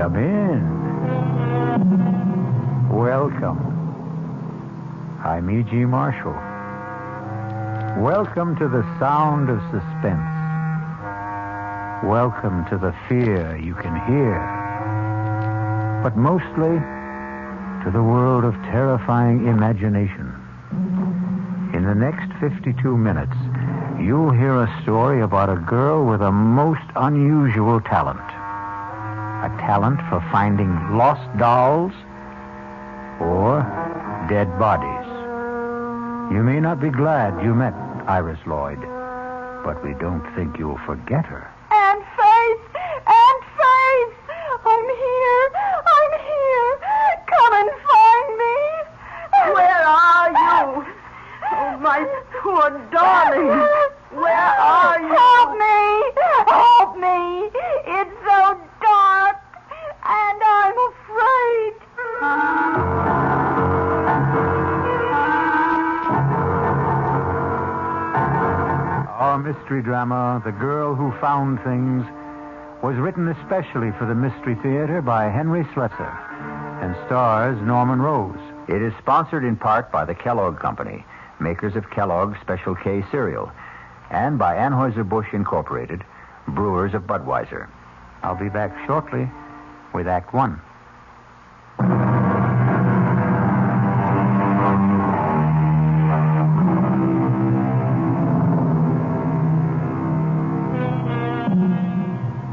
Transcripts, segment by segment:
Come in. Welcome. I'm E.G. Marshall. Welcome to the sound of suspense. Welcome to the fear you can hear. But mostly to the world of terrifying imagination. In the next 52 minutes, you'll hear a story about a girl with a most unusual talent. A talent for finding lost dolls or dead bodies. You may not be glad you met Iris Lloyd, but we don't think you'll forget her. Aunt Faith! Aunt Faith! I'm here! I'm here! Come and find me! Where are you? Oh, my poor darling. Where are you? Help me! Help me! It's so dark, and I'm afraid. Our mystery drama, The Girl Who Found Things, was written especially for the Mystery Theater by Henry Slesser and stars Norman Rose. It is sponsored in part by the Kellogg Company, makers of Kellogg's Special K cereal, and by Anheuser-Busch Incorporated, brewers of Budweiser. I'll be back shortly with Act One.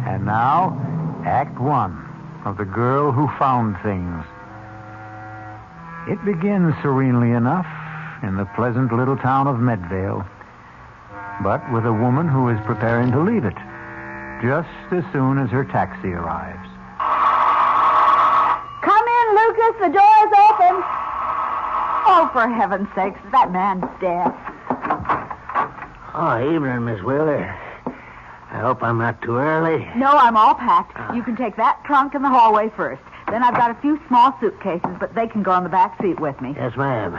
And now, Act One of The Girl Who Found Things. It begins serenely enough in the pleasant little town of Medvale, but with a woman who is preparing to leave it just as soon as her taxi arrives. Come in, Lucas. The door's open. Oh, for heaven's sakes, that man's dead. Oh, evening, Miss Wheeler. I hope I'm not too early. No, I'm all packed. You can take that trunk in the hallway first. Then I've got a few small suitcases, but they can go on the back seat with me. Yes, ma'am.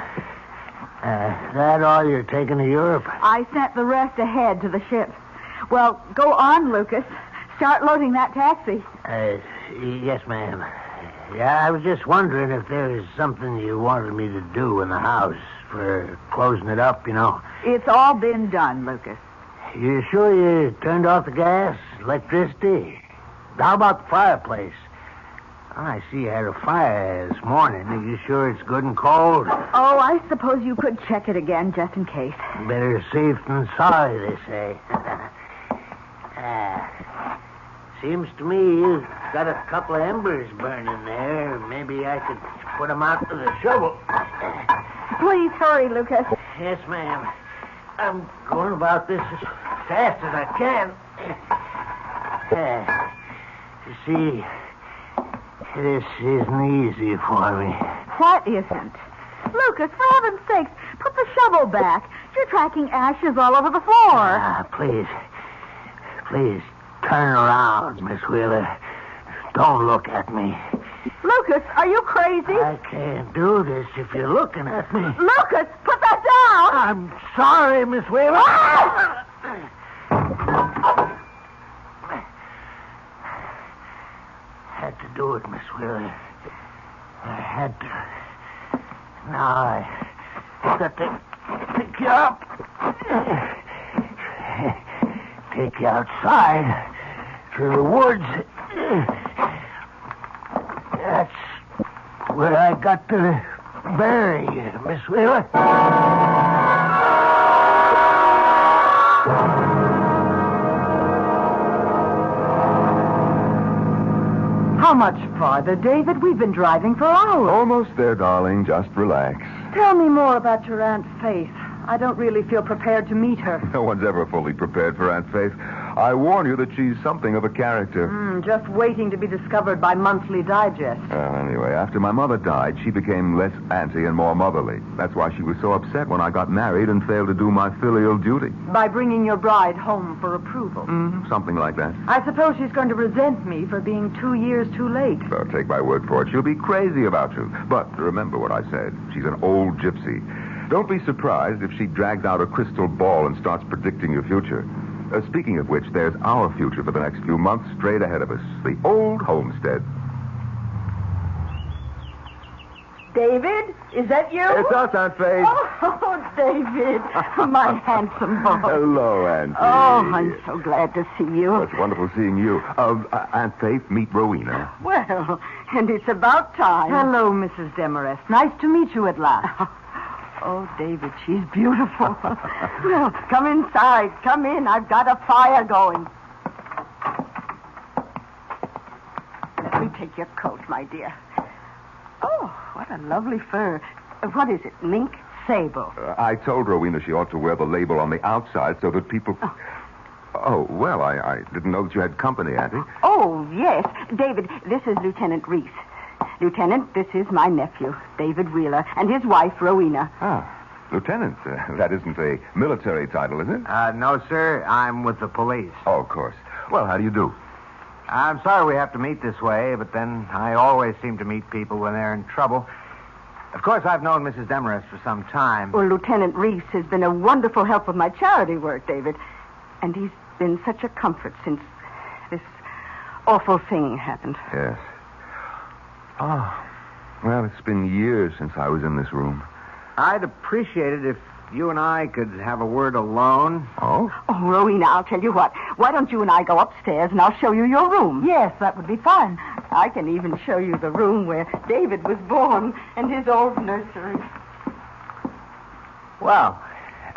That all you're taking to Europe? I sent the rest ahead to the ship. Well, go on, Lucas. Start loading that taxi. Yes, ma'am. Yeah, I was just wondering if there was something you wanted me to do in the house for closing it up, you know. It's all been done, Lucas. You sure you turned off the gas, electricity? How about the fireplace? I see you had a fire this morning. Are you sure it's good and cold? Oh, I suppose you could check it again just in case. Better safe than sorry, they say. Seems to me you've got a couple of embers burning there. Maybe I could put them out with a shovel. Please hurry, Lucas. Yes, ma'am. I'm going about this as fast as I can. You see, this isn't easy for me. What isn't? Lucas, for heaven's sakes, put the shovel back. You're tracking ashes all over the floor. Please, turn around, Miss Wheeler. Don't look at me. Lucas, are you crazy? I can't do this if you're looking at me. Lucas, put that down! I'm sorry, Miss Wheeler. Had to do it, Miss Wheeler. I had to. Now I've got to pick you up. Take you outside to the woods. That's where I got to bury you, Miss Wheeler. How much farther, David? We've been driving for hours. Almost there, darling. Just relax. Tell me more about your Aunt Faith. I don't really feel prepared to meet her. No one's ever fully prepared for Aunt Faith. I warn you that she's something of a character. Just waiting to be discovered by Monthly Digest. Anyway, after my mother died, she became less auntie and more motherly. That's why she was so upset when I got married and failed to do my filial duty. By bringing your bride home for approval. Something like that. I suppose she's going to resent me for being 2 years too late. So take my word for it. She'll be crazy about you. But remember what I said. She's an old gypsy. Don't be surprised if she drags out a crystal ball and starts predicting your future. Speaking of which, there's our future for the next few months straight ahead of us. The old homestead. David, is that you? It's us, Aunt Faith. Oh, David, my handsome boy. Hello, Auntie. Oh, I'm so glad to see you. Well, it's wonderful seeing you. Aunt Faith, meet Rowena. Well, and it's about time. Hello, Mrs. Demarest. Nice to meet you at last. Oh, David, she's beautiful. Well, come inside. Come in. I've got a fire going. Let me take your coat, my dear. Oh, what a lovely fur. What is it, mink? Sable. I told Rowena she ought to wear the label on the outside so that people... Oh, well, I didn't know that you had company, Auntie. Oh, yes. David, this is Lieutenant Reese. Lieutenant, this is my nephew, David Wheeler, and his wife, Rowena. Ah, Lieutenant. That isn't a military title, is it? No, sir. I'm with the police. Oh, of course. Well, how do you do? I'm sorry we have to meet this way, but then I always seem to meet people when they're in trouble. Of course, I've known Mrs. Demarest for some time. Well, Lieutenant Reese has been a wonderful help with my charity work, David. And he's been such a comfort since this awful thing happened. Yes. Oh, well, it's been years since I was in this room. I'd appreciate it if you and I could have a word alone. Oh? Oh, Rowena, I'll tell you what. Why don't you and I go upstairs and I'll show you your room? Yes, that would be fine. I can even show you the room where David was born and his old nursery. Well,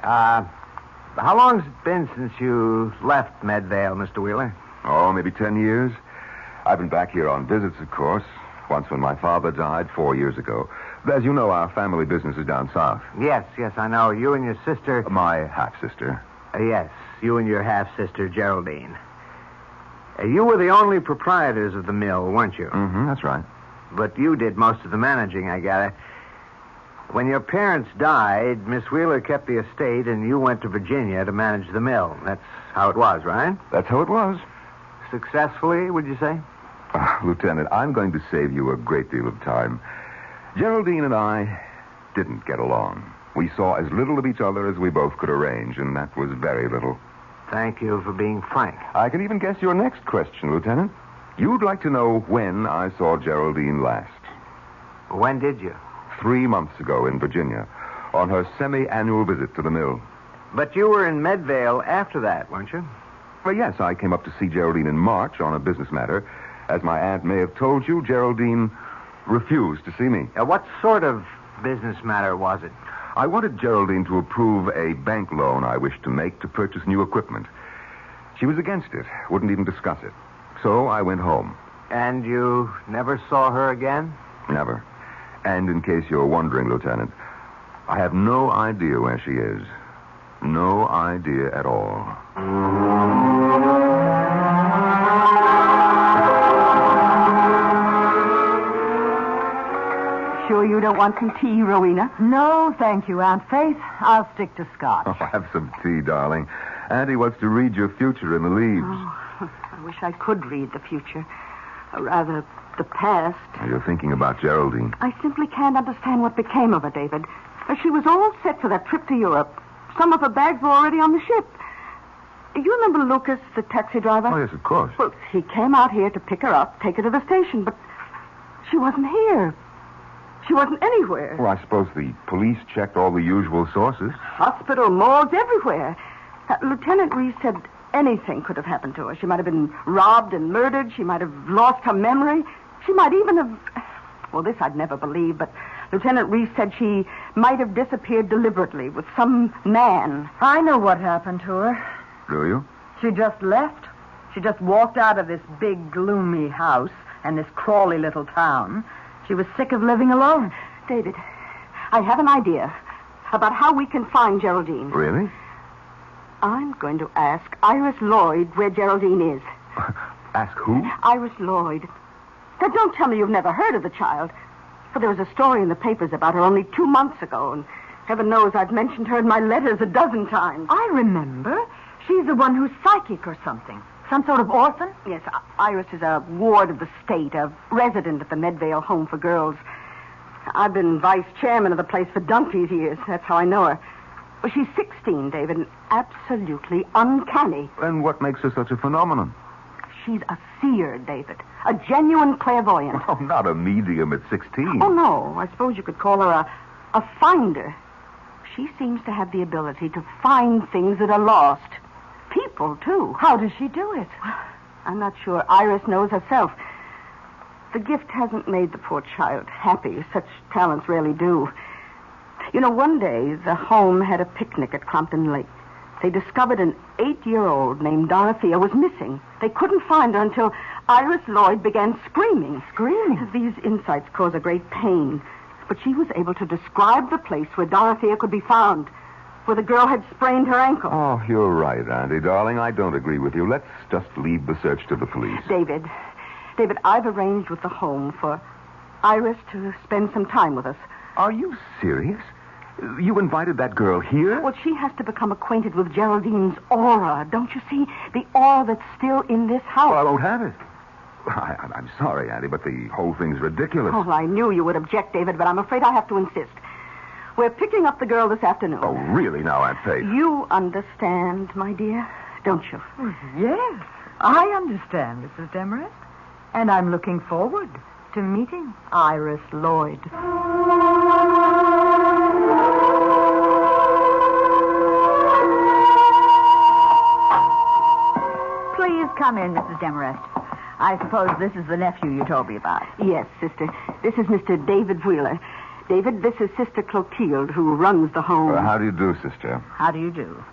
how long's it been since you left Medvale, Mr. Wheeler? Oh, maybe 10 years. I've been back here on visits, of course. Once when my father died 4 years ago. As you know, our family business is down south. Yes, I know. You and your sister... My half-sister. Yes, you and your half-sister, Geraldine. You were the only proprietors of the mill, weren't you? Mm-hmm, that's right. But you did most of the managing, I gather. When your parents died, Miss Wheeler kept the estate, and you went to Virginia to manage the mill. That's how it was, right? That's how it was. Successfully, would you say? Lieutenant, I'm going to save you a great deal of time. Geraldine and I didn't get along. We saw as little of each other as we both could arrange, and that was very little. Thank you for being frank. I can even guess your next question, Lieutenant. You'd like to know when I saw Geraldine last. When did you? 3 months ago in Virginia, on her semi-annual visit to the mill. But you were in Medvale after that, weren't you? Well, yes, I came up to see Geraldine in March on a business matter. As my aunt may have told you, Geraldine refused to see me. What sort of business matter was it? I wanted Geraldine to approve a bank loan I wished to make to purchase new equipment. She was against it, wouldn't even discuss it. So I went home. And you never saw her again? Never. And in case you're wondering, Lieutenant, I have no idea where she is. No idea at all. Sure you don't want some tea, Rowena? No, thank you, Aunt Faith. I'll stick to scotch. Oh, have some tea, darling. Auntie wants to read your future in the leaves. Oh, I wish I could read the future. Or rather, the past. You're thinking about Geraldine. I simply can't understand what became of her, David. She was all set for that trip to Europe. Some of her bags were already on the ship. You remember Lucas, the taxi driver? Oh, yes, of course. Well, he came out here to pick her up, take her to the station, but she wasn't here. She wasn't anywhere. Well, I suppose the police checked all the usual sources. Hospital, morgues, everywhere. Lieutenant Reese said anything could have happened to her. She might have been robbed and murdered. She might have lost her memory. She might even have... Well, this I'd never believe, but Lieutenant Reese said she might have disappeared deliberately with some man. I know what happened to her. Do you? She just left. She just walked out of this big, gloomy house and this crawly little town. She was sick of living alone. David, I have an idea about how we can find Geraldine. Really? I'm going to ask Iris Lloyd where Geraldine is. Ask who? Iris Lloyd. Now, don't tell me you've never heard of the child. For there was a story in the papers about her only 2 months ago, and heaven knows I've mentioned her in my letters a dozen times. I remember. She's the one who's psychic or something. Some sort of orphan? Yes, Iris is a ward of the state, a resident at the Medvale Home for Girls. I've been vice chairman of the place for donkey's years. That's how I know her. Well, she's 16, David, and absolutely uncanny. And what makes her such a phenomenon? She's a seer, David. A genuine clairvoyant. Oh, not a medium at 16. Oh, no. I suppose you could call her a finder. She seems to have the ability to find things that are lost. People, too. How does she do it? I'm not sure Iris knows herself. The gift hasn't made the poor child happy. Such talents rarely do. You know, one day, the home had a picnic at Crompton Lake. They discovered an 8-year-old named Dorothea was missing. They couldn't find her until Iris Lloyd began screaming. Screaming? These insights cause a great pain. But she was able to describe the place where Dorothea could be found, where the girl had sprained her ankle. Oh, you're right, Auntie, darling. I don't agree with you. Let's just leave the search to the police. David, I've arranged with the home for Iris to spend some time with us. Are you serious? You invited that girl here? Well, she has to become acquainted with Geraldine's aura. Don't you see? The aura that's still in this house. Well, I won't have it. I'm sorry, Auntie, but the whole thing's ridiculous. Oh, I knew you would object, David, but I'm afraid I have to insist. We're picking up the girl this afternoon. Oh, really now, Aunt Faith? You understand, my dear, don't you? Yes, I understand, Mrs. Demarest. And I'm looking forward to meeting Iris Lloyd. Please come in, Mrs. Demarest. I suppose this is the nephew you told me about. Yes, sister. This is Mr. David Wheeler. David, this is Sister Clotilde, who runs the home. How do you do, sister? How do you do?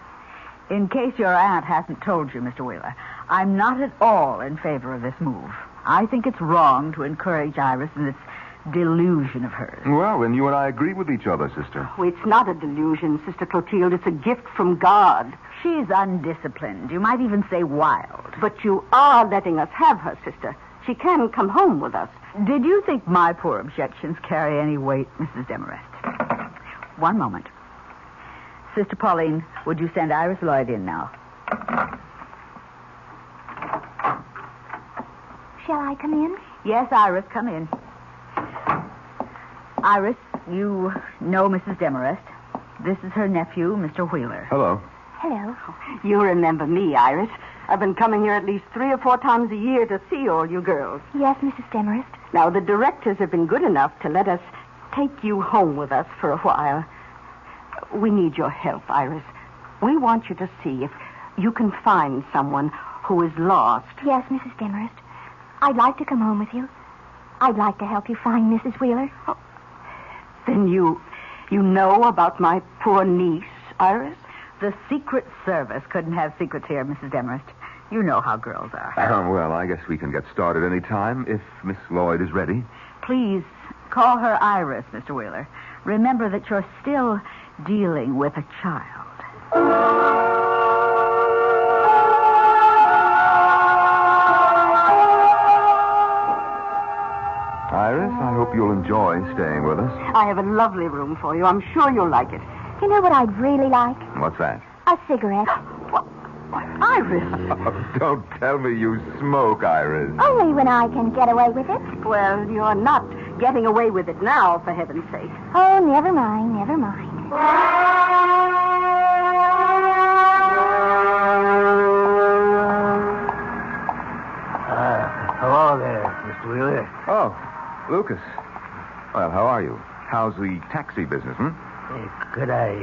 In case your aunt hasn't told you, Mr. Wheeler, I'm not at all in favor of this move. I think it's wrong to encourage Iris in this delusion of hers. Well, then you and I agree with each other, sister. Oh, it's not a delusion, Sister Clotilde. It's a gift from God. She's undisciplined. You might even say wild. But you are letting us have her, sister. She can come home with us. Did you think my poor objections carry any weight, Mrs. Demarest? One moment. Sister Pauline, would you send Iris Lloyd in now? Shall I come in? Yes, Iris, come in. Iris, you know Mrs. Demarest. This is her nephew, Mr. Wheeler. Hello. Hello. You remember me, Iris. I've been coming here at least 3 or 4 times a year to see all you girls. Yes, Mrs. Demarest. Now, the directors have been good enough to let us take you home with us for a while. We need your help, Iris. We want you to see if you can find someone who is lost. Yes, Mrs. Demarest. I'd like to come home with you. I'd like to help you find Mrs. Wheeler. Oh. Then you know about my poor niece, Iris? The Secret Service couldn't have secrets here, Mrs. Demarest. You know how girls are. Well, I guess we can get started any time if Miss Lloyd is ready. Please call her Iris, Mr. Wheeler. Remember that you're still dealing with a child. Iris, I hope you'll enjoy staying with us. I have a lovely room for you. I'm sure you'll like it. You know what I'd really like? What's that? A cigarette. What, Iris? Oh, don't tell me you smoke, Iris. Only when I can get away with it. Well, you're not getting away with it now, for heaven's sake. Oh, never mind, never mind. Hello there, Mr. Wheeler. Oh, Lucas. Well, how are you? How's the taxi business, Could I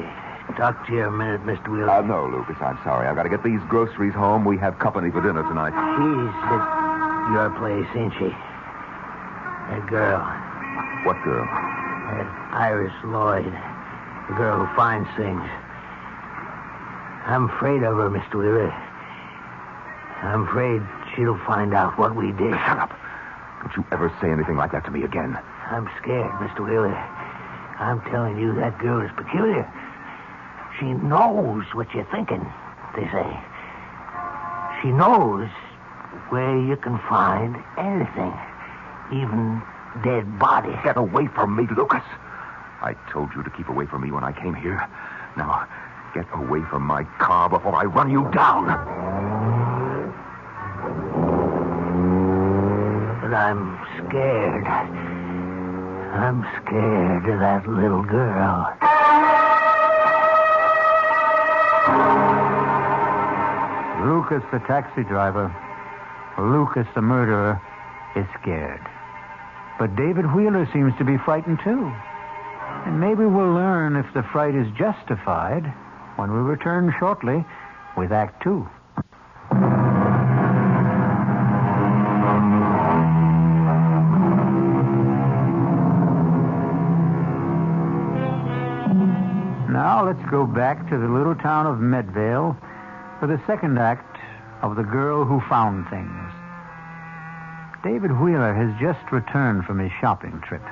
talk to you a minute, Mr. Wheeler? No, Lucas, I'm sorry. I've got to get these groceries home. We have company for dinner tonight. She's at your place, ain't she? That girl. What girl? That Iris Lloyd. The girl who finds things. I'm afraid of her, Mr. Wheeler. I'm afraid she'll find out what we did. Shut up. Don't you ever say anything like that to me again. I'm scared, Mr. Wheeler. I'm telling you, that girl is peculiar. She knows what you're thinking, they say. She knows where you can find anything, even dead bodies. Get away from me, Lucas. I told you to keep away from me when I came here. Now, get away from my car before I run you down. But I'm scared. I'm scared of that little girl. Lucas, the taxi driver. Lucas, the murderer. is scared. But David Wheeler seems to be frightened, too. And maybe we'll learn if the fright is justified when we return shortly with Act 2. Now let's go back to the little town of Medvale for the second act of The Girl Who Found Things. David Wheeler has just returned from his shopping trip,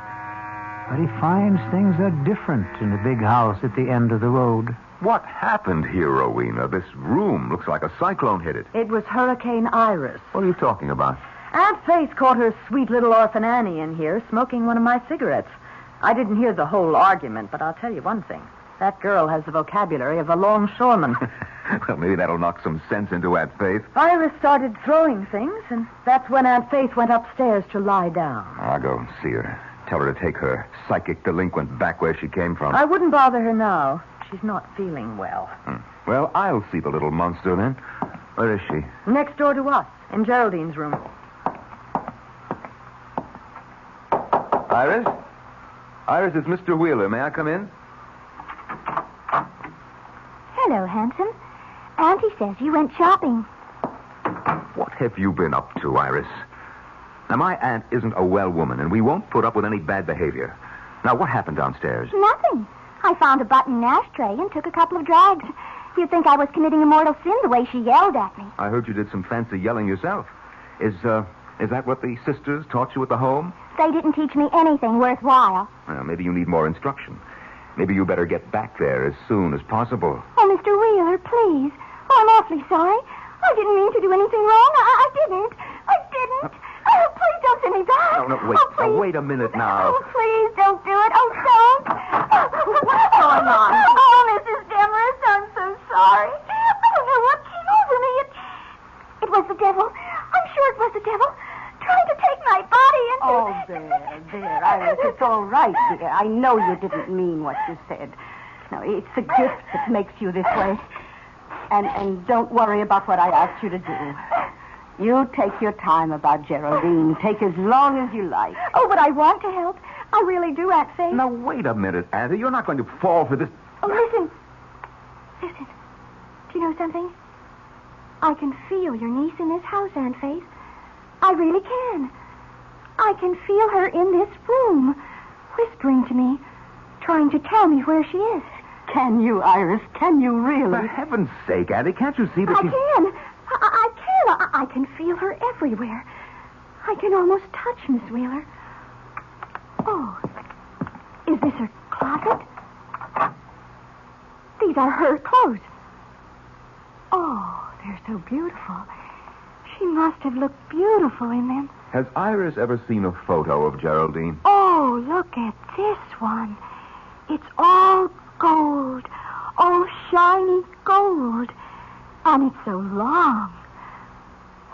but he finds things are different in the big house at the end of the road. What happened here, Rowena? This room looks like a cyclone hit it. It was Hurricane Iris. What are you talking about? Aunt Faith caught her sweet little orphan Annie in here smoking one of my cigarettes. I didn't hear the whole argument, but I'll tell you one thing. That girl has the vocabulary of a longshoreman. Well, maybe that'll knock some sense into Aunt Faith. Iris started throwing things, and that's when Aunt Faith went upstairs to lie down. I'll go see her. Tell her to take her psychic delinquent back where she came from. I wouldn't bother her now. She's not feeling well. Well, I'll see the little monster then. Where is she? Next door to us, in Geraldine's room. Iris? Iris, it's Mr. Wheeler. May I come in? Hello, handsome. Auntie says you went shopping. What have you been up to, Iris? Now, my aunt isn't a well woman, and we won't put up with any bad behavior. Now, what happened downstairs? Nothing. I found a button in an ashtray and took a couple of drags. You'd think I was committing a mortal sin the way she yelled at me. I heard you did some fancy yelling yourself. Is that what the sisters taught you at the home? They didn't teach me anything worthwhile. Well, maybe you need more instruction. Maybe you better get back there as soon as possible. Oh, Mr. Wheeler, please. Oh, I'm awfully sorry. I didn't mean to do anything wrong. I didn't. Oh, please don't send me back. No, wait. Oh, please. Wait a minute now. Oh, please don't do it. Oh, don't. What's going on? Oh, Mrs. Demarest, I'm so sorry. I don't know what came over me. It was the devil. I'm sure it was the devil. Trying to take my body into... Oh, there, Iris. It's all right, dear. I know you didn't mean what you said. No, it's a gift that makes you this way. And don't worry about what I asked you to do. You take your time about Geraldine. Take as long as you like. Oh, but I want to help. I really do, Aunt Faith. Now, wait a minute, Auntie. You're not going to fall for this... Oh, listen. Listen. Do you know something? I can feel your niece in this house, Aunt Faith. I really can. I can feel her in this room, whispering to me, trying to tell me where she is. Can you, Iris? Can you really? For heaven's sake, Auntie, can't you see that I can. I can feel her everywhere. I can almost touch Miss Wheeler. Oh, is this her closet? These are her clothes. Oh, they're so beautiful. She must have looked beautiful in them. Has Iris ever seen a photo of Geraldine? Oh, look at this one. It's all gold. All shiny gold. And it's so long.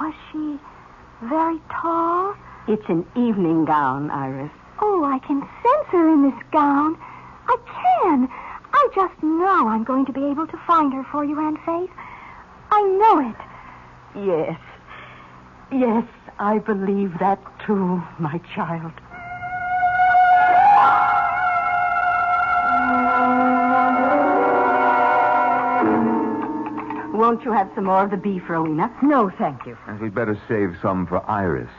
Was she very tall? It's an evening gown, Iris. Oh, I can sense her in this gown. I can. I just know I'm going to be able to find her for you, Aunt Faith. I know it. Yes. Yes, I believe that too, my child. Won't you have some more of the beef, Rowena? No, thank you. And we'd better save some for Iris.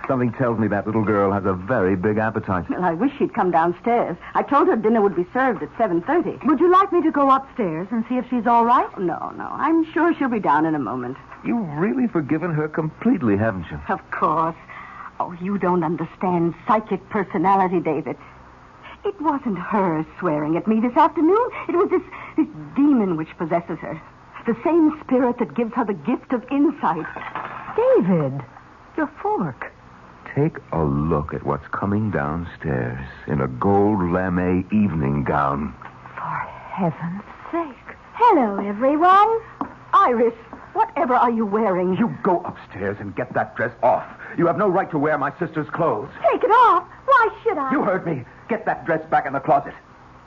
Something tells me that little girl has a very big appetite. Well, I wish she'd come downstairs. I told her dinner would be served at 7:30. Would you like me to go upstairs and see if she's all right? No. I'm sure she'll be down in a moment. You've really forgiven her completely, haven't you? Of course. Oh, you don't understand psychic personality, David. It wasn't her swearing at me this afternoon. It was this demon which possesses her. The same spirit that gives her the gift of insight. David, your fork. Take a look at what's coming downstairs in a gold lame evening gown. For heaven's sake. Hello, everyone. Iris, whatever are you wearing? You go upstairs and get that dress off. You have no right to wear my sister's clothes. Take it off. Why should I? You heard me. Get that dress back in the closet.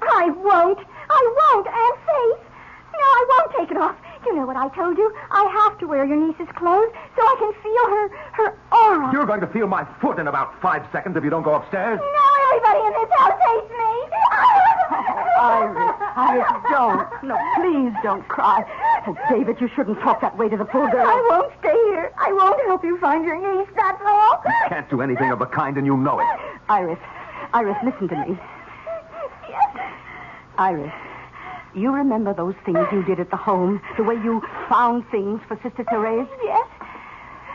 I won't, Aunt Faith. No, I won't take it off. You know what I told you? I have to wear your niece's clothes so I can feel her aura. You're going to feel my foot in about 5 seconds if you don't go upstairs. No, everybody in this house hates me. Iris, don't. No, please don't cry. Oh, David, you shouldn't talk that way to the poor girl. I won't stay here. I won't help you find your niece, that's all. You can't do anything of the kind, and you know it. Iris, listen to me. Yes. Iris, you remember those things you did at the home? The way you found things for Sister Therese? Yes.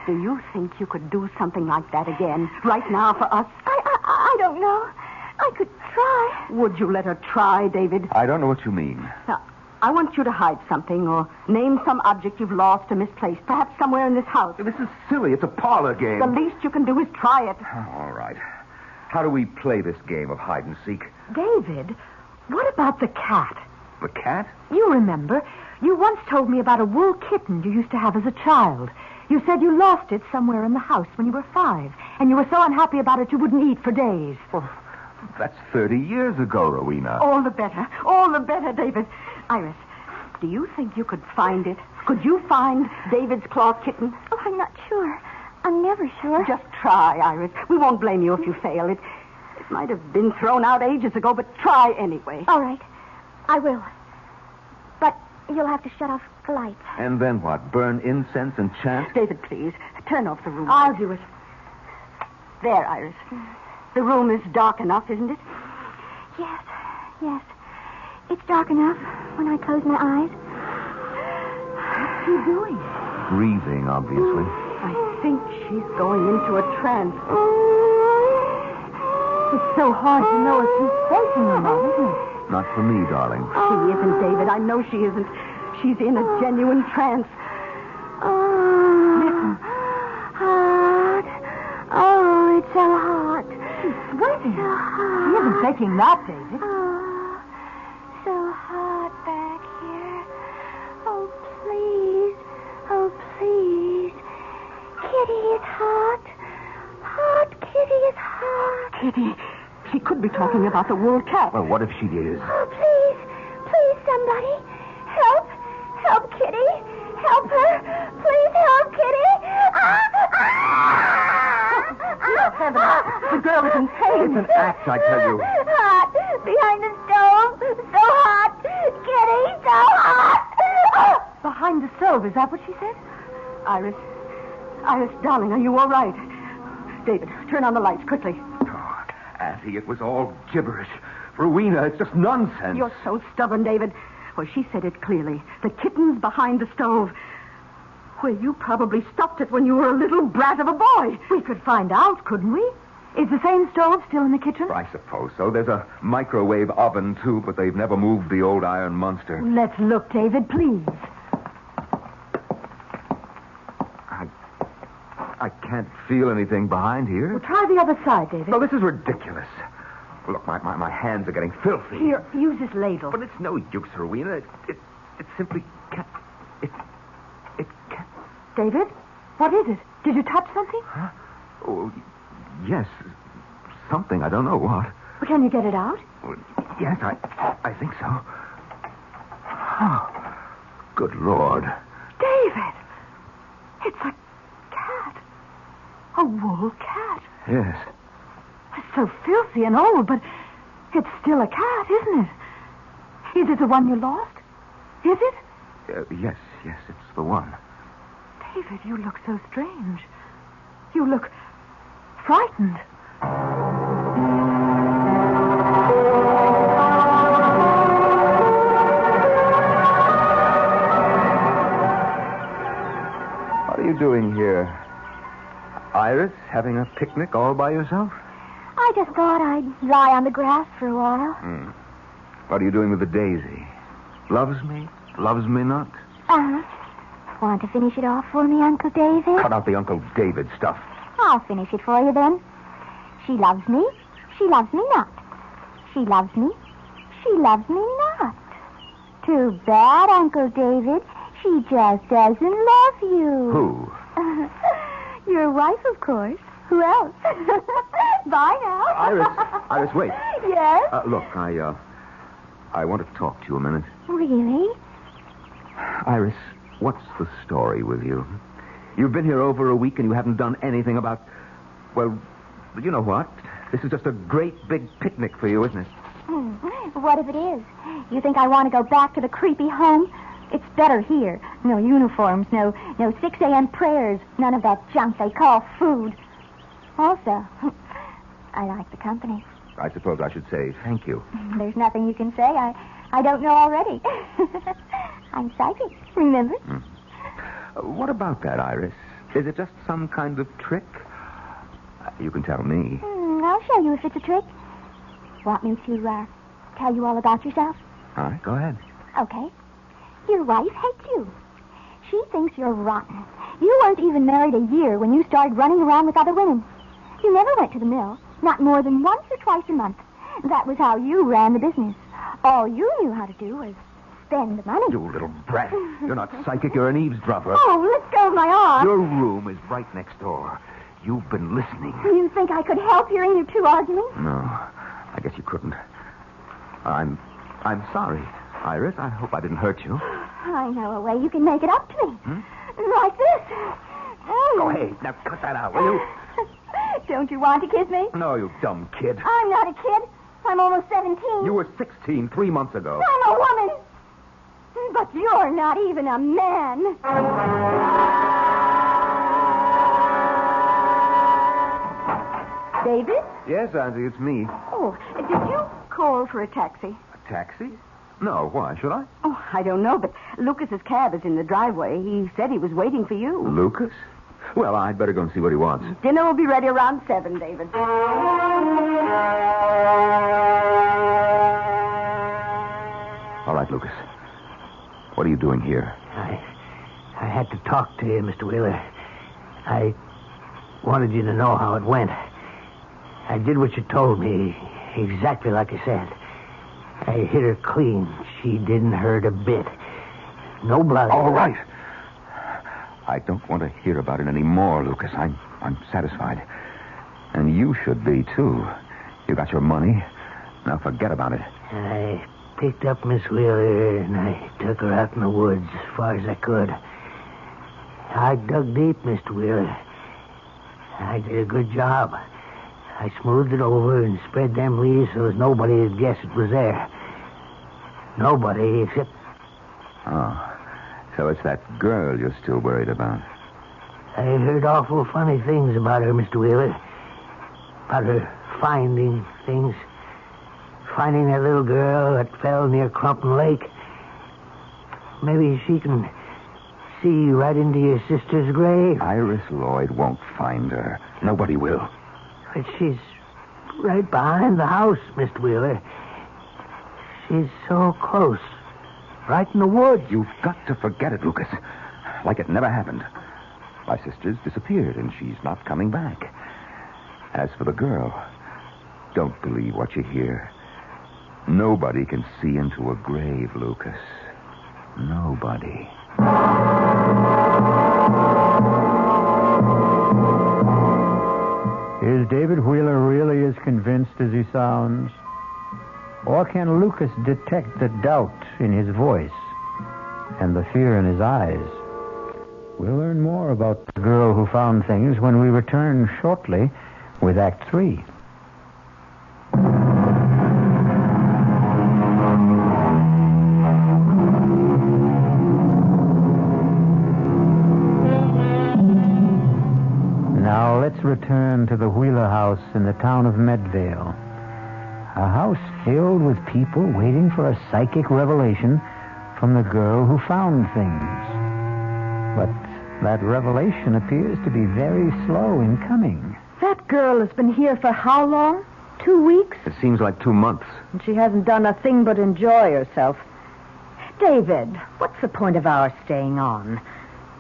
Do you think you could do something like that again, right now for us? I don't know. I could try. Would you let her try, David? I don't know what you mean. Now, I want you to hide something or name some object you've lost or misplaced, perhaps somewhere in this house. This is silly. It's a parlor game. The least you can do is try it. All right. How do we play this game of hide and seek? David, what about the cat? The cat? You remember, you once told me about a wool kitten you used to have as a child. You said you lost it somewhere in the house when you were 5, and you were so unhappy about it you wouldn't eat for days. Well, that's 30 years ago, Rowena. All the better. All the better, David. Iris, do you think you could find it? Could you find David's claw kitten? Oh, I'm not sure. I'm never sure. Just try, Iris. We won't blame you if you fail. It might have been thrown out ages ago, but try anyway. All right. I will. But you'll have to shut off the lights. And then what? Burn incense and chant? David, please, turn off the room. I'll do it. There, Iris. The room is dark enough, isn't it? Yes. Yes. It's dark enough when I close my eyes. What's she doing? Breathing, obviously. I think she's going into a trance. It's so hard to know if she's faking or not, isn't it? Not for me, darling. She isn't, David. I know she isn't. She's in a genuine trance. Oh, hot. Oh, it's so hot. She's sweating. So hot. She isn't faking that, David. Oh, so hot back here. Oh, please. Oh, please. Kitty is hot. Hot Kitty is hot. Kitty, she could be talking about the wool cat. Well, what if she is? Oh, please. Please, somebody. Help. Help Kitty. Help her. Please help Kitty. Dear heaven, the girl is in pain. It's an act, I tell you. Hot. Behind the stove. So hot. Kitty, so hot. Behind the stove, is that what she said? Iris, darling, are you all right? David, turn on the lights quickly. Oh, Auntie, it was all gibberish. Rowena, it's just nonsense. You're so stubborn, David. Well, she said it clearly. The kitten's behind the stove. Well, you probably stopped it when you were a little brat of a boy. We could find out, couldn't we? Is the same stove still in the kitchen? I suppose so. There's a microwave oven, too, but they've never moved the old iron monster. Let's look, David, please. I can't feel anything behind here. Well, try the other side, David. No, this is ridiculous. Look, my hands are getting filthy. Here, use this ladle. But it's no use, Rowena. It simply can't. It can't. David, what is it? Did you touch something? Huh? Oh, yes. Something. I don't know what. Well, can you get it out? Well, yes, I think so. Oh, good Lord. David! It's a cat. A wool cat. Yes. It's so filthy and old, but it's still a cat, isn't it? Is it the one you lost? Is it? Yes, it's the one. David, you look so strange. You look frightened. What are you doing here? Iris, having a picnic all by yourself? I just thought I'd lie on the grass for a while. What are you doing with the daisy? Loves me? Loves me not? Want to finish it off for me, Uncle David? Cut out the Uncle David stuff. I'll finish it for you then. She loves me. She loves me not. She loves me. She loves me not. Too bad, Uncle David. She just doesn't love you. Who? Your wife, of course. Who else? Bye now. Iris, wait. Yes? Look, I want to talk to you a minute. Really? Iris, What's the story with you? You've been here over a week and you haven't done anything about... Well, you know what? This is just a great big picnic for you, isn't it? What if it is? You think I want to go back to the creepy home? It's better here. No uniforms, no 6 a.m. prayers, none of that junk they call food. Also, I like the company. I suppose I should say thank you. There's nothing you can say I don't know already. I'm psychic, remember? What about that, Iris? Is it just some kind of trick? You can tell me. I'll show you if it's a trick. Want me to tell you all about yourself? All right, go ahead. Okay. Your wife hates you. She thinks you're rotten. You weren't even married a year when you started running around with other women. You never went to the mill, not more than once or twice a month. That was how you ran the business. All you knew how to do was spend the money. You little brat. You're not psychic, you're an eavesdropper. Oh, let go of my arm. Your room is right next door. You've been listening. You think I could help hearing you two arguing? No, I guess you couldn't. I'm sorry, Iris. I hope I didn't hurt you. I know a way you can make it up to me. Like this. Go ahead. Now cut that out, will you? Don't you want to kiss me? No, you dumb kid. I'm not a kid. I'm almost 17. You were 16 3 months ago. I'm a woman. But you're not even a man. David? Yes, Auntie, it's me. Oh, did you call for a taxi? A taxi? No, why should I? Oh, I don't know, but Lucas's cab is in the driveway. He said he was waiting for you. Lucas? Well, I'd better go and see what he wants. Dinner will be ready around 7, David. All right, Lucas. What are you doing here? I had to talk to you, Mr. Wheeler. I wanted you to know how it went. I did what you told me, exactly like I said. I hit her clean. She didn't hurt a bit. No blood. All right. I don't want to hear about it anymore, Lucas. I'm satisfied. And you should be, too. You got your money. Now forget about it. I picked up Miss Wheeler and I took her out in the woods as far as I could. I dug deep, Mr. Wheeler. I did a good job. I smoothed it over and spread them leaves so as nobody would guess it was there. Nobody except... Oh, so it's that girl you're still worried about. I heard awful funny things about her, Mr. Wheeler. About her finding things. Finding that little girl that fell near Crumpton Lake. Maybe she can see right into your sister's grave. Iris Lloyd won't find her. Nobody will. But she's right behind the house, Mr. Wheeler. She's so close. Right in the woods. You've got to forget it, Lucas. Like it never happened. My sister's disappeared, and she's not coming back. As for the girl, don't believe what you hear. Nobody can see into a grave, Lucas. Nobody. Is David Wheeler really as convinced as he sounds? Or can Lucas detect the doubt in his voice and the fear in his eyes? We'll learn more about the girl who found things when we return shortly with Act 3. Now let's return to the Wheeler house in the town of Medvale. A house filled with people waiting for a psychic revelation from the girl who found things. But that revelation appears to be very slow in coming. That girl has been here for how long? 2 weeks? It seems like 2 months. And she hasn't done a thing but enjoy herself. David, what's the point of our staying on?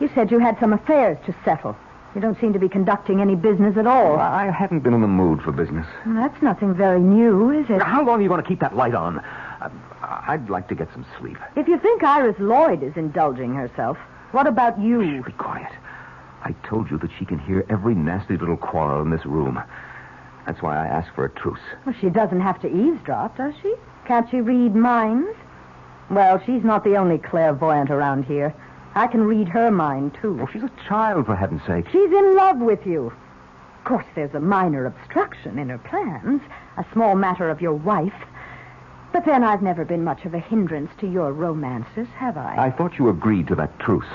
You said you had some affairs to settle. You don't seem to be conducting any business at all. Well, I haven't been in the mood for business. That's nothing very new, is it? How long are you going to keep that light on? I'd like to get some sleep. If you think Iris Lloyd is indulging herself, what about you? Be quiet. I told you that she can hear every nasty little quarrel in this room. That's why I asked for a truce. Well, she doesn't have to eavesdrop, does she? Can't she read minds? Well, she's not the only clairvoyant around here. I can read her mind, too. Oh, she's a child, for heaven's sake. She's in love with you. Of course, there's a minor obstruction in her plans, a small matter of your wife. But then I've never been much of a hindrance to your romances, have I? I thought you agreed to that truce.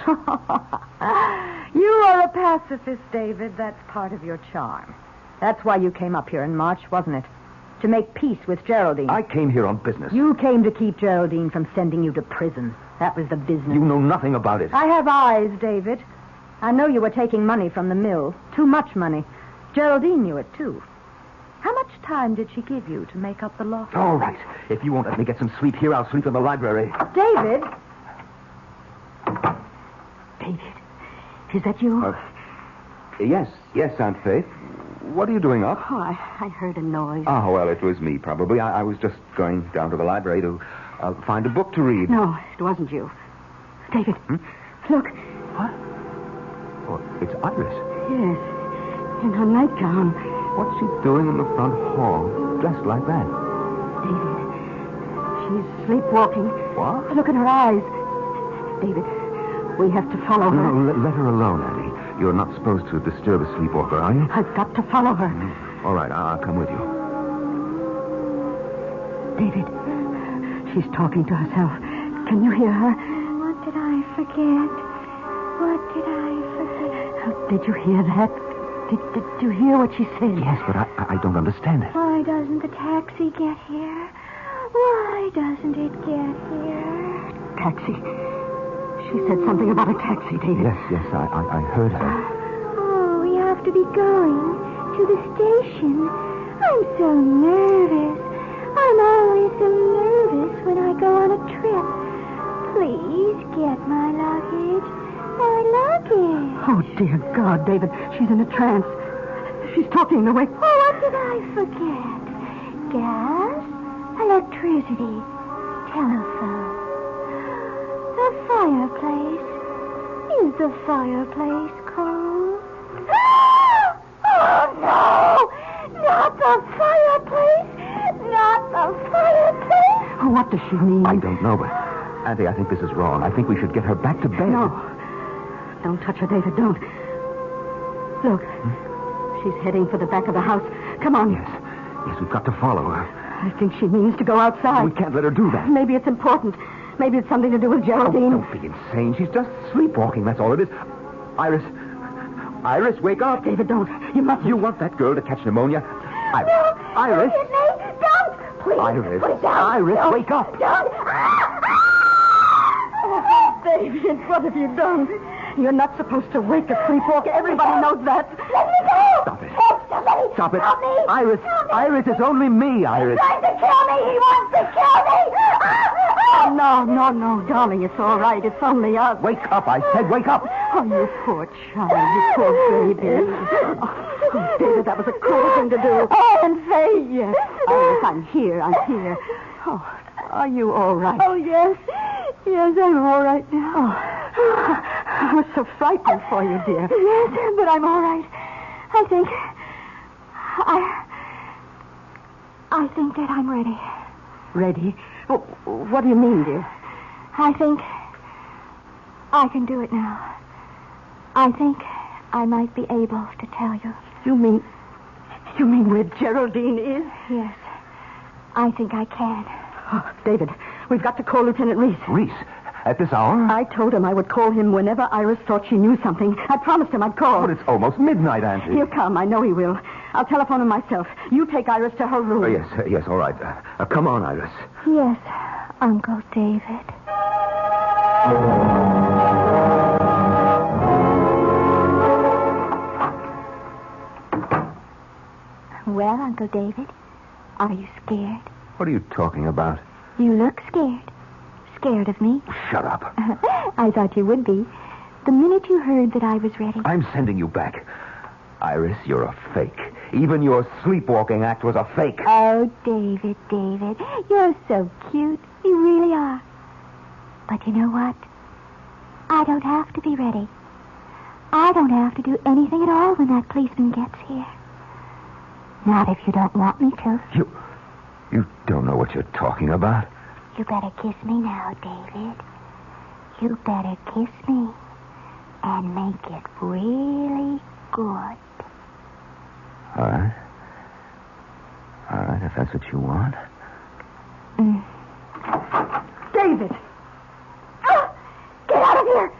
You are a pacifist, David. That's part of your charm. That's why you came up here in March, wasn't it? To make peace with Geraldine. I came here on business. You came to keep Geraldine from sending you to prison. That was the business. You know nothing about it. I have eyes, David. I know you were taking money from the mill. Too much money. Geraldine knew it, too. How much time did she give you to make up the loss? All right. If you won't let me get some sleep here, I'll sleep in the library. David? David, is that you? Yes, Aunt Faith. What are you doing up? Oh, I heard a noise. Oh, well, it was me, probably. I was just going down to the library to find a book to read. No, it wasn't you. David, look. What? Oh, it's Iris. Yes, in her nightgown. What's she doing in the front hall, dressed like that? David, she's sleepwalking. What? Look at her eyes. David, we have to follow her. No, let her alone, Addie. You're not supposed to disturb a sleepwalker, are you? I've got to follow her. All right, I'll come with you. David, she's talking to herself. Can you hear her? What did I forget? What did I forget? Did you hear that? Did you hear what she said? Yes, but I don't understand it. Why doesn't the taxi get here? Why doesn't it get here? Taxi. She said something about a taxi, David. Yes, I heard her. Oh, we have to be going to the station. I'm so nervous. I'm always so nervous when I go on a trip. Please get my luggage. My luggage. Oh, dear God, David. She's in a trance. She's talking away. Oh, what did I forget? Gas, electricity, telephone. The fireplace. Is the fireplace cold? Oh, no! Not the fireplace! Not the fireplace! Oh, what does she mean? I don't know, but... Auntie, I think this is wrong. I think we should get her back to bed. No. Don't touch her, David. Don't. Look. She's heading for the back of the house. Come on. Yes, we've got to follow her. I think she means to go outside. We can't let her do that. Maybe it's important. Maybe it's something to do with Geraldine. Oh, don't be insane. She's just sleepwalking, that's all it is. Iris, wake up. David, don't. You mustn't. You want that girl to catch pneumonia? Iris. No, Iris. Don't hit me. Don't. Please. Iris. Put it down. Iris, Don't. wake up. Don't. Oh, David, what have you done? You're not supposed to wake a sleepwalker. Everybody knows that. Let me go. Stop it. Oh, somebody. Stop it. Help me. Iris, Help me. Iris, it's only me, Iris. He's trying to kill me. He wants to kill me. No, darling, it's all right. It's only us. Wake up, I said, wake up. Oh, you poor child, you poor baby. Oh, David, that was a cruel thing to do. Oh, and Faye. Yes, Iris, I'm here. Oh, are you all right? Oh, yes. Yes, I'm all right now. Oh, I was so frightened for you, dear. Yes, but I'm all right. I think that I'm ready. Ready? Oh, what do you mean, dear? I think I can do it now. I think I might be able to tell you. You mean where Geraldine is? Yes, I think I can. Oh, David, we've got to call Lieutenant Reese. Reese? At this hour? I told him I would call him whenever Iris thought she knew something. I promised him I'd call. But it's almost midnight, Auntie. He'll come. I know he will. I'll telephone him myself. You take Iris to her room. Yes, all right. Come on, Iris. Yes, Uncle David. Well, Uncle David, are you scared? What are you talking about? You look scared. Scared of me? Shut up. I thought you would be. The minute you heard that I was ready. I'm sending you back. Iris, you're a fake. Even your sleepwalking act was a fake. Oh, David, you're so cute. You really are. But you know what? I don't have to be ready. I don't have to do anything at all when that policeman gets here. Not if you don't want me to. You don't know what you're talking about. You better kiss me now, David. You better kiss me and make it really good. All right. All right, if that's what you want. David! Get out of here!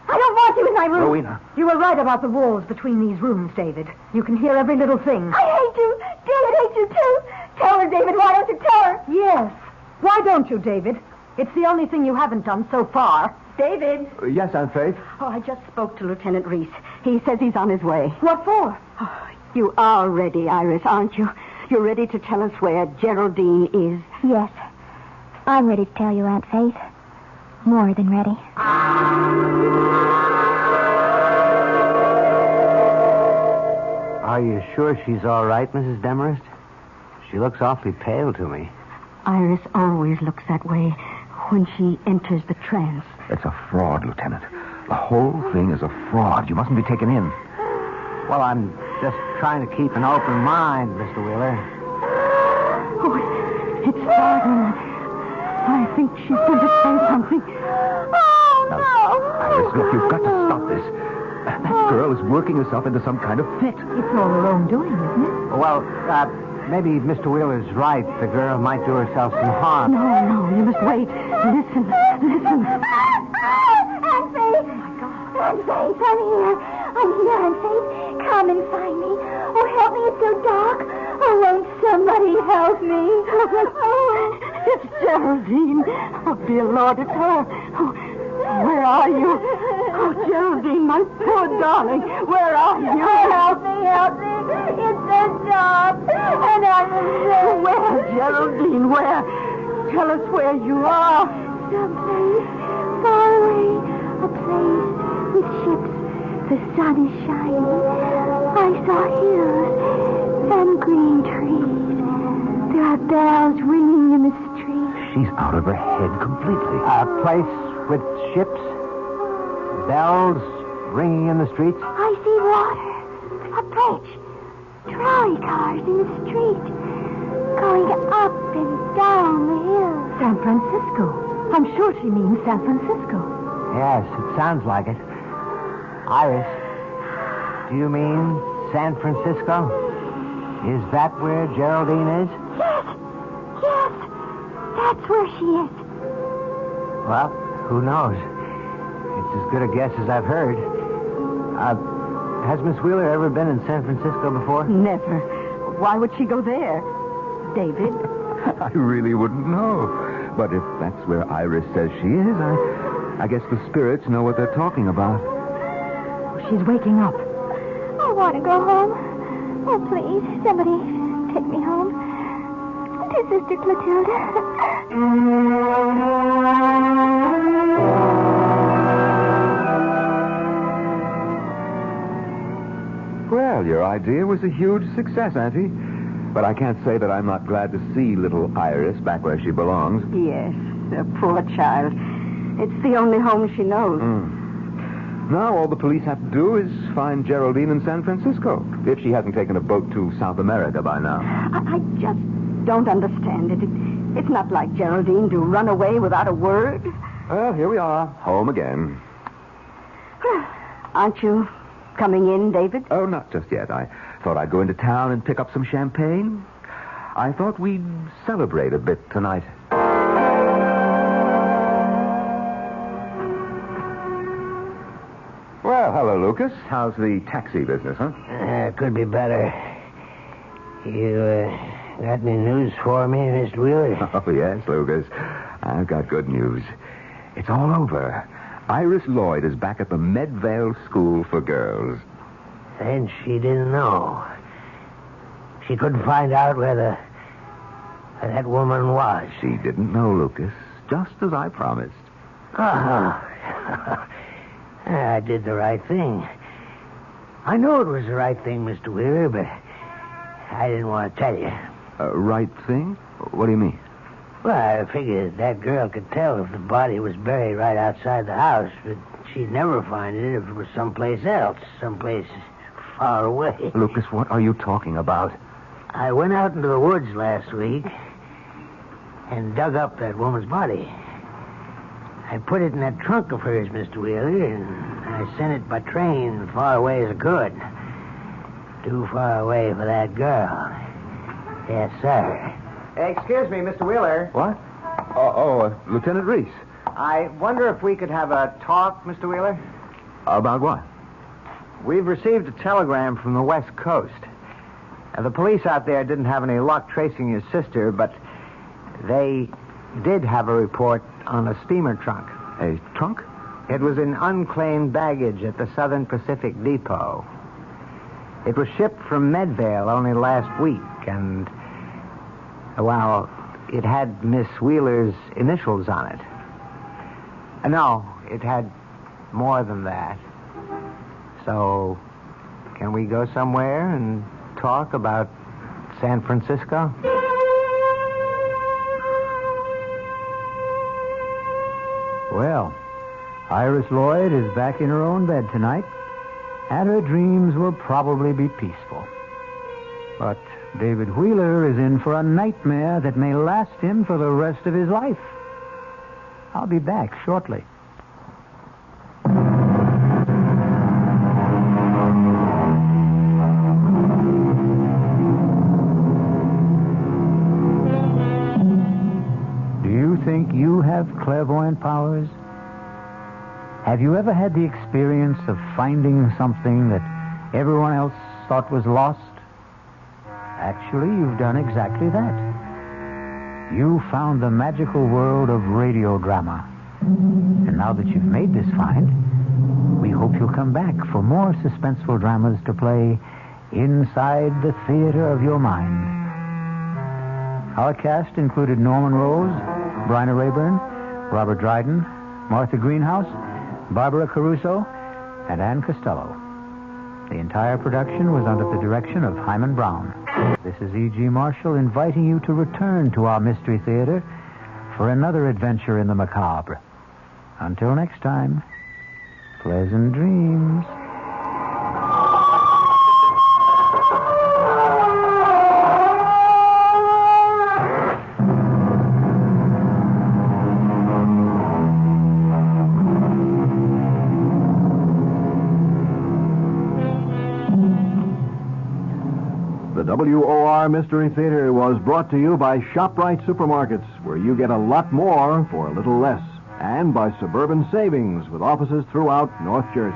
I don't want you in my room. Rowena. You were right about the walls between these rooms, David. You can hear every little thing. I hate you. David hates you, too. Tell her, David. Why don't you tell her? Yes. Why don't you, David? It's the only thing you haven't done so far. David! Yes, Aunt Faith? Oh, I just spoke to Lieutenant Reese. He says he's on his way. What for? Oh, you are ready, Iris, aren't you? You're ready to tell us where Geraldine is. Yes. I'm ready to tell you, Aunt Faith. More than ready. Are you sure she's all right, Mrs. Demarest? She looks awfully pale to me. Iris always looks that way when she enters the trance. It's a fraud, Lieutenant. The whole thing is a fraud. You mustn't be taken in. Well, I'm just trying to keep an open mind, Mr. Wheeler. Oh, it's Dryden. I think she's going to say something. Iris, look, you've got to stop this. That girl is working herself into some kind of fit. It's all her own doing, isn't it? Well, maybe Mr. Wheeler's right. The girl might do herself some harm. No, you must wait. Listen. Aunt Faith! Aunt Faith, I'm here. Aunt Faith. Come and find me. Oh, help me. It's so dark. Oh, won't somebody help me? It's Geraldine. Oh, dear Lord, it's her. Oh, where are you? Oh, Geraldine, my poor darling. Where are you? Help me. It's so dark. And I'm afraid. Where, Geraldine, where? Tell us where you are. Someplace far away. A place with ships. The sun is shining. I saw hills and green trees. There are bells ringing in the street. She's out of her head completely. A place with ships, bells ringing in the streets. I see water. A bridge. Trolley cars in the street. Going up and down the hill. San Francisco. I'm sure she means San Francisco. Yes, it sounds like it. Iris, do you mean San Francisco? Is that where Geraldine is? Yes. That's where she is. Well, who knows? It's as good a guess as I've heard. Has Miss Wheeler ever been in San Francisco before? Never. Why would she go there? David? I really wouldn't know. But if that's where Iris says she is, I guess the spirits know what they're talking about. She's waking up. I want to go home. Oh, please, somebody take me home. To Sister Clotilda. Well, your idea was a huge success, Auntie. But I can't say that I'm not glad to see little Iris back where she belongs. Yes, a poor child. It's the only home she knows. Now all the police have to do is find Geraldine in San Francisco, if she hasn't taken a boat to South America by now. I just don't understand it. It's not like Geraldine to run away without a word. Well, here we are, home again. Aren't you coming in, David? Oh, not just yet. I thought I'd go into town and pick up some champagne. I thought we'd celebrate a bit tonight. Well, hello, Lucas. How's the taxi business, huh? Could be better. You, got any news for me, Mr. Wheeler? Oh, yes, Lucas. I've got good news. It's all over. Iris Lloyd is back at the Medvale School for Girls. And she didn't know. She couldn't find out where that woman was. She didn't know, Lucas, just as I promised. I did the right thing. I know it was the right thing, Mr. Wheeler, but I didn't want to tell you. Right thing? What do you mean? Well, I figured that girl could tell if the body was buried right outside the house, but she'd never find it if it was someplace else, someplace far away. Lucas, what are you talking about? I went out into the woods last week and dug up that woman's body. I put it in that trunk of hers, Mr. Wheeler, and I sent it by train as far away as I could. Too far away for that girl. Yes, sir. Excuse me, Mr. Wheeler. What? Lieutenant Reese. I wonder if we could have a talk, Mr. Wheeler? About what? We've received a telegram from the West Coast. The police out there didn't have any luck tracing your sister, but they did have a report on a steamer trunk. A trunk? It was in unclaimed baggage at the Southern Pacific Depot. It was shipped from Medvale only last week, and, well, it had Miss Wheeler's initials on it. No, it had more than that. So, can we go somewhere and talk about San Francisco? Well, Iris Lloyd is back in her own bed tonight, and her dreams will probably be peaceful. But David Wheeler is in for a nightmare that may last him for the rest of his life. I'll be back shortly. Do you think you have clairvoyant powers? Have you ever had the experience of finding something that everyone else thought was lost? Actually, you've done exactly that. You found the magical world of radiodrama. And now that you've made this find, we hope you'll come back for more suspenseful dramas to play inside the theater of your mind. Our cast included Norman Rose, Bryna Raeburn, Robert Dryden, Martha Greenhouse, Barbara Caruso, and Ann Costello. The entire production was under the direction of Hyman Brown. This is E.G. Marshall inviting you to return to our Mystery Theater for another adventure in the macabre. Until next time, pleasant dreams. The WOR Mystery Theater was brought to you by ShopRite Supermarkets, where you get a lot more for a little less, and by Suburban Savings, with offices throughout North Jersey.